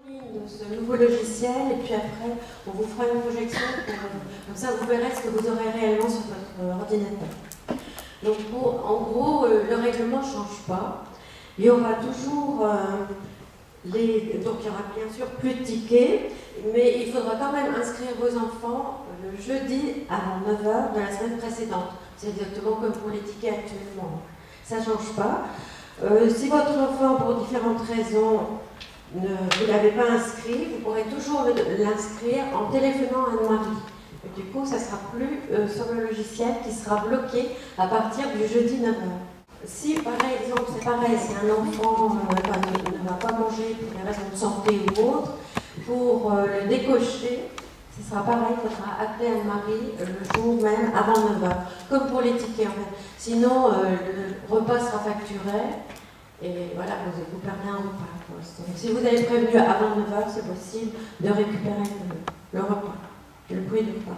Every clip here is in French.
de ce nouveau logiciel et puis après on vous fera une projection comme ça vous verrez ce que vous aurez réellement sur votre ordinateur. Donc en gros le règlement ne change pas. Il y aura toujours donc il y aura bien sûr plus de tickets, mais il faudra quand même inscrire vos enfants le jeudi avant 9 h de la semaine précédente. C'est exactement comme pour les tickets actuellement. Ça ne change pas. Si votre enfant, pour différentes raisons, vous ne l'avez pas inscrit, vous pourrez toujours l'inscrire en téléphonant à Anne-Marie. Du coup, ça ne sera plus sur le logiciel qui sera bloqué à partir du jeudi 9 h. Si, par exemple, c'est pareil, si un enfant ne va pas manger pour des raisons de santé ou autre, pour le décocher, ce sera pareil, il faudra appeler Anne-Marie le jour même avant 9 h, comme pour les tickets en fait. Sinon, le repas sera facturé et voilà, vous perdez un repas. Donc, si vous avez prévenu avant 9 h, c'est possible de récupérer le repas, le prix du repas.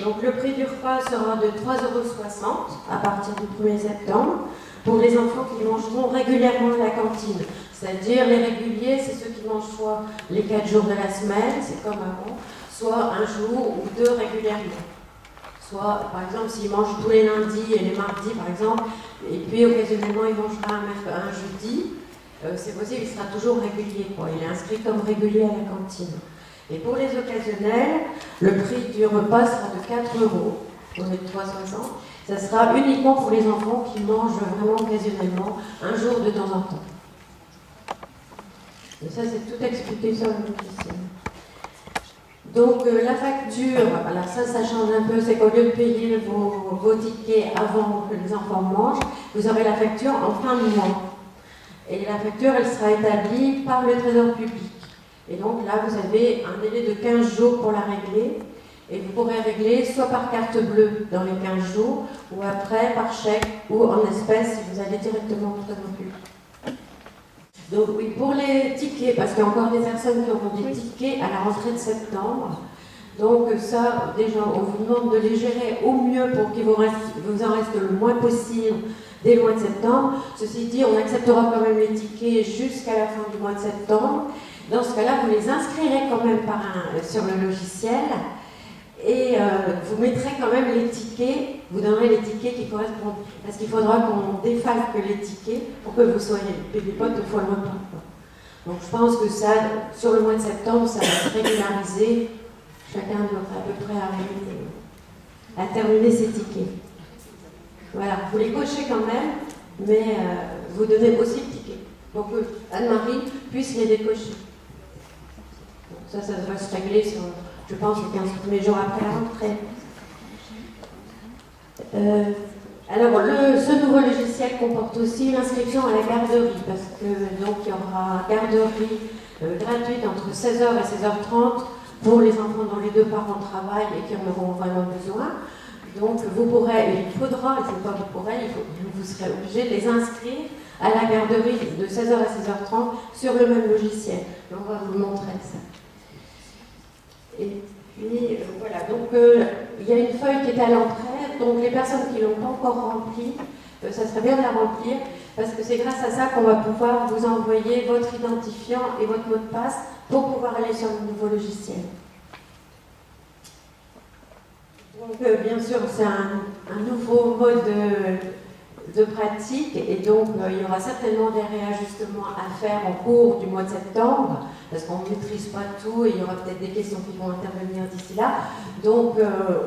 Donc le prix du repas sera de 3,60 € à partir du 1er septembre pour les enfants qui mangeront régulièrement à la cantine. C'est-à-dire les réguliers, c'est ceux qui mangent soit les 4 jours de la semaine, c'est comme avant, soit un jour ou 2 régulièrement. Soit, par exemple, s'ils mangent tous les lundis et les mardis, par exemple, et puis occasionnellement il mangera un jeudi, c'est possible, il sera toujours régulier, quoi. Il est inscrit comme régulier à la cantine. Et pour les occasionnels, le prix du repas sera de 4 € au lieu de 3,60 €. Ça sera uniquement pour les enfants qui mangent vraiment occasionnellement, un jour de temps en temps. Et ça, c'est tout expliqué sur le logiciel. Donc la facture, alors ça change un peu, c'est qu'au lieu de payer vos tickets avant que les enfants mangent, vous aurez la facture en fin de mois. Et la facture, elle sera établie par le Trésor public. Et donc là, vous avez un délai de 15 jours pour la régler. Et vous pourrez régler soit par carte bleue dans les 15 jours, ou après par chèque ou en espèces si vous allez directement au Trésor public. Donc oui, pour les tickets, parce qu'il y a encore des personnes qui auront des tickets à la rentrée de septembre. Donc ça, déjà, on vous demande de les gérer au mieux pour qu'il vous en reste le moins possible dès le mois de septembre. Ceci dit, on acceptera quand même les tickets jusqu'à la fin du mois de septembre. Dans ce cas-là, vous les inscrirez quand même sur le logiciel et vous mettrez quand même les tickets, vous donnerez les tickets qui correspondent. Parce qu'il faudra qu'on défalque les tickets pour que vous soyez payé pas 2 fois le repas. Donc je pense que ça, sur le mois de septembre, ça va se régulariser. Chacun devrait à peu près arriver à terminer ses tickets. Voilà, vous les cochez quand même, mais vous donnez aussi le ticket. Pour que Anne-Marie puisse les décocher. Ça va se régler sur, je pense, les 15 premiers jours après la rentrée. Alors, ce nouveau logiciel comporte aussi l'inscription à la garderie, parce que donc il y aura garderie gratuite entre 16 h et 16 h 30 pour les enfants dont les 2 parents travaillent et qui en auront vraiment besoin. Donc, vous pourrez, il faudra, il ne faut pas vous pourrez, vous serez obligé de les inscrire à la garderie de 16 h à 16 h 30 sur le même logiciel. Donc, on va vous montrer ça. Et puis, voilà, donc il y a une feuille qui est à l'entrée, donc les personnes qui ne l'ont pas encore remplie, ça serait bien de la remplir, parce que c'est grâce à ça qu'on va pouvoir vous envoyer votre identifiant et votre mot de passe pour pouvoir aller sur le nouveau logiciel. Donc, bien sûr, c'est un nouveau mode de pratique et donc il y aura certainement des réajustements à faire en cours du mois de septembre parce qu'on ne maîtrise pas tout et il y aura peut-être des questions qui vont intervenir d'ici là. Donc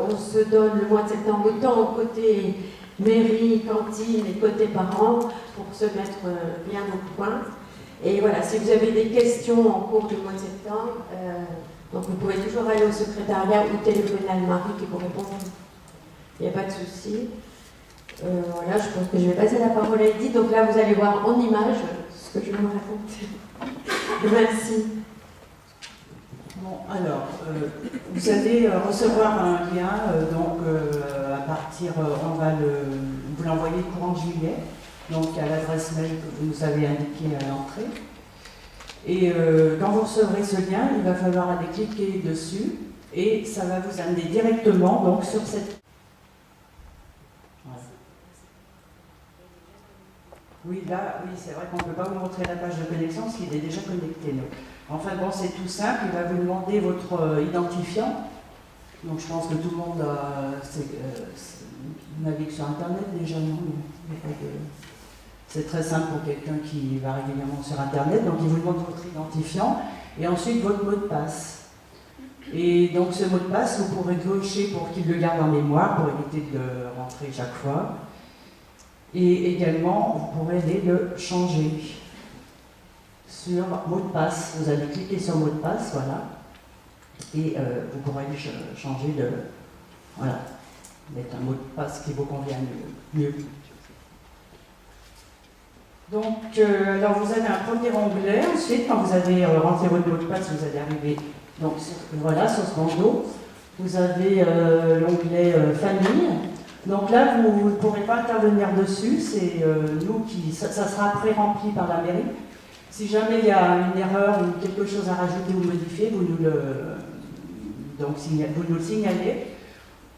on se donne le mois de septembre autant côté mairie, cantine et côté parents pour se mettre bien au point. Et voilà, si vous avez des questions en cours du mois de septembre, donc vous pouvez toujours aller au secrétariat ou téléphoner à Anne-Marie qui vous répondre. Il n'y a pas de souci. Voilà, je pense que je vais passer la parole à Edith. Donc là, vous allez voir en image ce que je vais vous raconter. Merci. Bon, alors, vous allez recevoir un lien, à partir, on va vous l'envoyer courant juillet, donc à l'adresse mail que vous nous avez indiquée à l'entrée. Et quand vous recevrez ce lien, il va falloir aller cliquer dessus et ça va vous amener directement donc, sur cette Oui, là, oui, c'est vrai qu'on ne peut pas vous montrer la page de connexion parce qu'il est déjà connecté. Donc. Enfin bon, c'est tout simple, il va vous demander votre identifiant. Donc je pense que tout le monde navigue sur Internet déjà, non? C'est très simple pour quelqu'un qui va régulièrement sur Internet. Donc il vous demande votre identifiant et ensuite votre mot de passe. Et donc ce mot de passe, vous pourrez cocher pour qu'il le garde en mémoire, pour éviter de le rentrer chaque fois. Et également, vous pourrez aller le changer sur mot de passe. Vous allez cliquer sur mot de passe, voilà. Et vous pourrez changer de... Voilà. Mettre un mot de passe qui vous convient mieux. Donc, alors vous avez un premier onglet. Ensuite, quand vous avez rentré votre mot de passe, vous allez arriver donc, voilà, sur ce bandeau. Vous avez l'onglet famille. Donc là, vous ne pourrez pas intervenir dessus. C'est nous qui... Ça sera pré-rempli par la mairie. Si jamais il y a une erreur ou quelque chose à rajouter ou modifier, vous nous le signalez,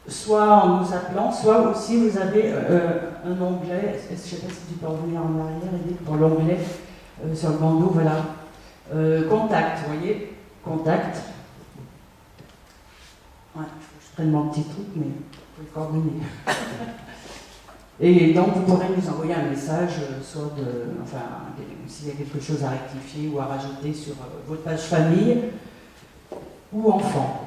soit en nous appelant, soit aussi vous avez un onglet, je ne sais pas si tu peux revenir en arrière, Edith, pour l'onglet sur le bandeau, voilà, contact, vous voyez, contact. Ouais, je prenne mon petit truc, mais il faut le coordonner. Et donc, vous pourrez nous envoyer un message, soit s'il y a quelque chose à rectifier ou à rajouter sur votre page famille ou enfant.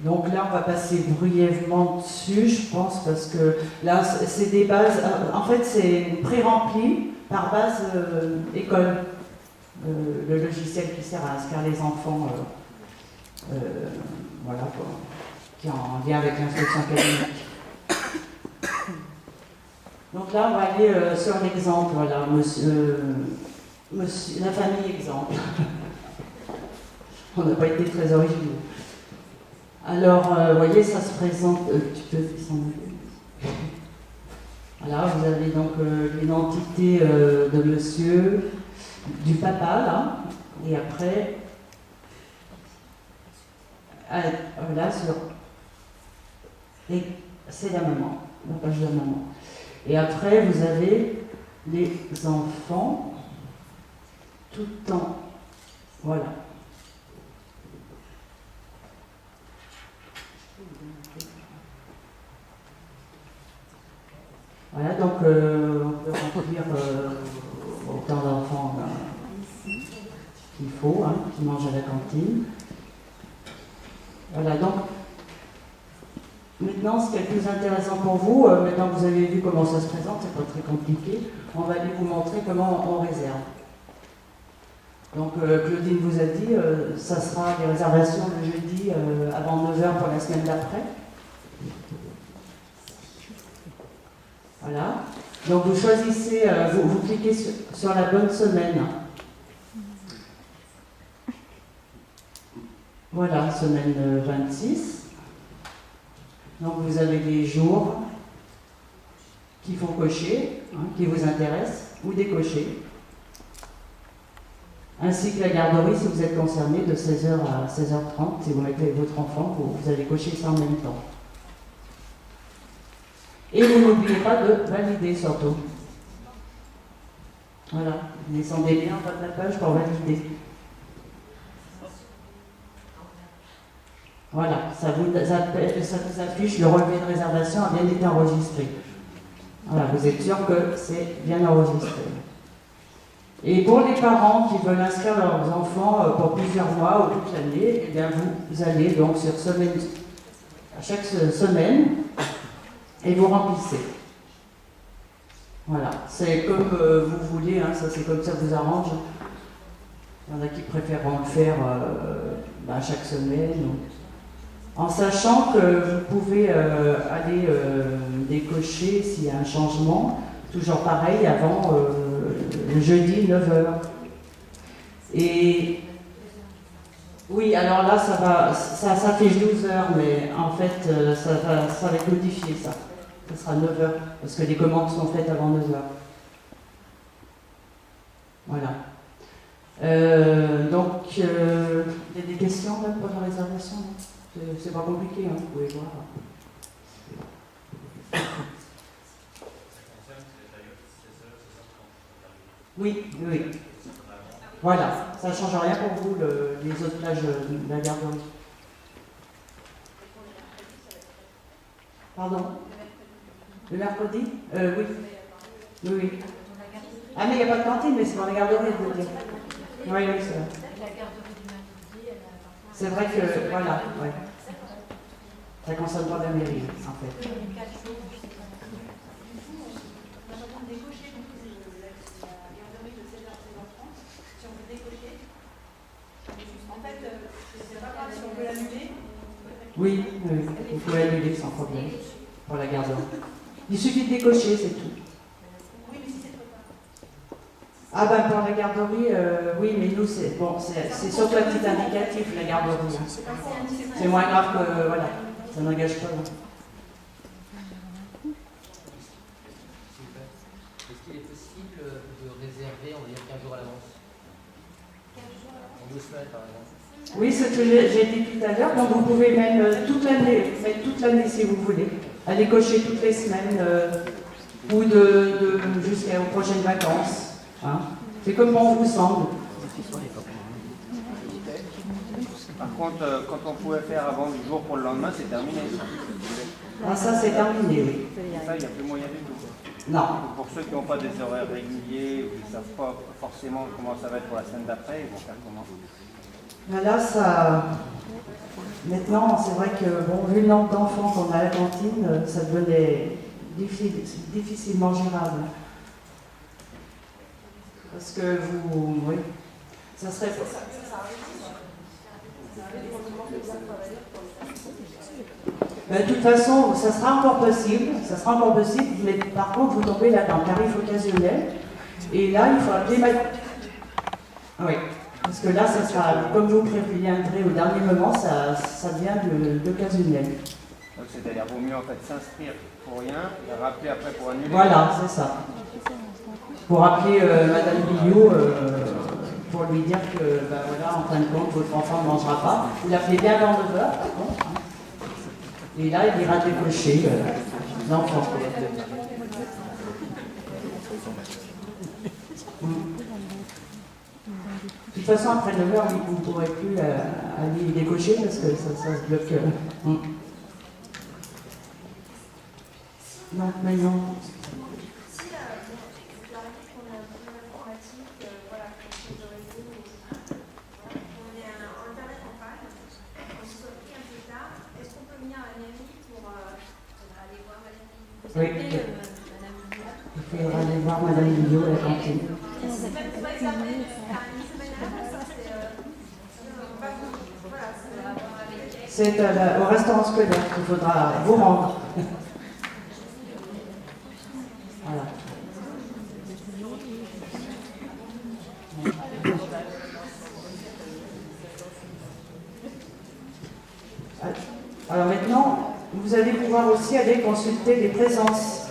Donc là, on va passer brièvement dessus, je pense, parce que là, c'est des bases. En fait, c'est pré-rempli par base école. Le logiciel qui sert à inscrire les enfants, voilà, quoi, qui est en lien avec l'instruction académique. Donc là, on va aller sur l'exemple, voilà, la famille exemple. On n'a pas été très originaux. Alors, vous voyez, ça se présente. Tu peux descendre. Voilà, vous avez donc l'identité de monsieur, du papa, là, et après, là, et c'est la maman, la page de la maman. Et après, vous avez les enfants, tout en. Voilà. Voilà, donc on peut remplir autant d'enfants qu'il faut, hein, qui mangent à la cantine. Voilà, donc maintenant, ce qui est le plus intéressant pour vous, maintenant que vous avez vu comment ça se présente, c'est pas très compliqué, on va aller vous montrer comment on réserve. Donc Claudine vous a dit, ça sera des réservations le jeudi avant 9h pour la semaine d'après. Voilà. Donc vous choisissez, vous cliquez sur la bonne semaine. Voilà, semaine 26. Donc vous avez les jours qu'il faut cocher, hein, qui vous intéressent, ou décocher. Ainsi que la garderie si vous êtes concerné de 16h à 16h30. Si vous mettez votre enfant, vous allez cocher ça en même temps. Et vous n'oubliez pas de valider surtout. Voilà, descendez bien en bas de la page pour valider. Voilà, ça vous affiche le relevé de réservation a bien été enregistré. Voilà, vous êtes sûr que c'est bien enregistré. Et pour les parents qui veulent inscrire leurs enfants pour plusieurs mois ou toute l'année, eh bien vous allez donc sur à chaque semaine et vous remplissez. Voilà, c'est comme vous voulez, hein, ça c'est comme ça vous arrange. Il y en a qui préfèrent le faire chaque semaine. Donc. En sachant que vous pouvez aller décocher s'il y a un changement, toujours pareil, avant le jeudi 9h. Et oui, alors là, ça affiche 12 heures, mais en fait, ça va être modifié, ça. Ça sera 9h, parce que les commandes sont faites avant 9h. Voilà. Donc, il y a des questions là, pour la réservation là. C'est pas compliqué, hein, vous pouvez voir. Oui, oui. Voilà, ça ne change rien pour vous, les autres plages de la garderie. Pardon? Le mercredi? Oui. Oui, oui. Ah, mais il n'y a pas de cantine, mais c'est dans la garderie, je veux dire. Oui, oui, c'est vrai. C'est vrai que, voilà, ouais. Ça ne concerne pas la mairie, en fait. Oui, oui, il faut l'annuler sans problème pour la garderie. Il suffit de décocher, c'est tout. Ah ben pour la garderie, oui, mais nous c'est bon, c'est surtout un petit indicatif la garderie. C'est moins grave que voilà, ça n'engage pas. Est-ce qu'il est possible de réserver, on va dire 15 jours à l'avance? En 2 semaines par exemple. Oui, c'est ce que j'ai dit tout à l'heure, donc vous pouvez mettre toute l'année si vous voulez. Aller cocher toutes les semaines ou jusqu'aux prochaines vacances. Hein. C'est comme bon vous semble. Par contre, quand on pouvait faire avant du jour pour le lendemain, c'est terminé. Ah, ça c'est terminé, oui. Ça, il n'y a plus moyen du tout. Non. Pour ceux qui n'ont pas des horaires réguliers ou qui ne savent pas forcément comment ça va être pour la semaine d'après, ils vont faire comment? Là, ça. Maintenant, c'est vrai que, bon, vu le nombre d'enfants qu'on a à la cantine, ça devenait difficilement gérable. Parce que vous. Oui. Ça serait. De toute façon, ça sera encore possible, mais par contre, vous tombez là dans le tarif occasionnel, et là, il faut appeler Oui, parce que là, ça sera, comme vous préviendrez au dernier moment, ça devient de l'occasionnel. Donc c'est-à-dire, vaut mieux en fait s'inscrire pour rien et rappeler après pour annuler. Voilà, c'est ça. Pour appeler Madame Billot, pour lui dire que, ben voilà, en fin de compte, votre enfant ne mangera pas. Vous l'appelez bien avant 9h, par contre. Et là, il ira décocher l'enfant. De toute façon, après 9h, vous ne pourrez plus aller décocher parce que ça se bloque. Donc maintenant. Oui, il faudra aller voir Madame Billot à la cantine. C'est au restaurant scolaire qu'il faudra vous rendre. Voilà. Alors maintenant, vous allez pouvoir aussi aller consulter les présences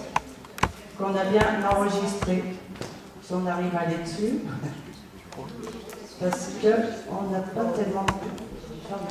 qu'on a bien enregistrées. Si on arrive à aller dessus, parce qu'on n'a pas tellement... Pardon.